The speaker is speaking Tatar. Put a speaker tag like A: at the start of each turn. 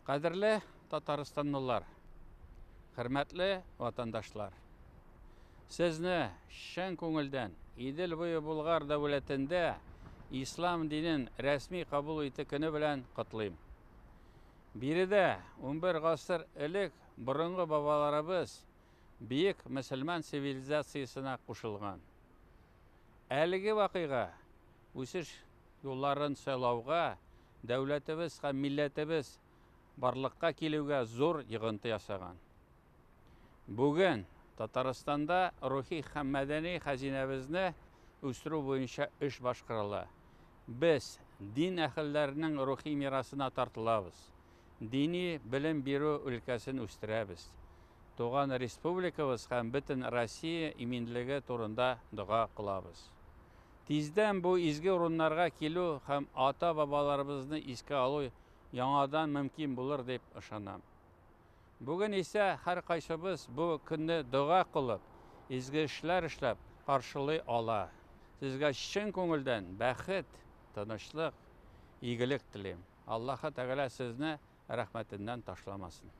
A: Кадерле Татарстанлылар, хөрмәтле ватандашлар. Сезне шын күңелдән Идел буе Булгар дәүләтендә ислам динен рәсми кабул итү көне белән котлыйм. Биредә 11 гасыр элек борынгы бабаларыбыз бийек мөселман цивилизациясенә кушылган. Әлеге вакыйга үсеш юлларын сайлауга дәүләтебез һәм милләтебез барлыкка килүгә зур йогынты ясаган. Бүген Татарстанда рухи һәм мәдәни хәзинәбезне үстерү буенча эш башкарыла. Без дин әһелләренең рухи мирасына тартылабыз. Дини белем бирү өлкәсен үстерәбез. Туган республикабыз һәм бөтен Россия иминлеге турында дуга кылабыз. Тиздән бу изге урыннарга килү һәм ата-бабаларыбызны искә алу яңадан мөмкин булыр дип ышанам. Бүген исә һәр кайсыбыз бу көнне дуга кылып, изге эшләр эшләп каршылый ала. Сезгә чын күңелдән бәхет, тынычлык, игелек телим. Аллаһы Тәгалә сезне рәхмәтеннән ташламасын.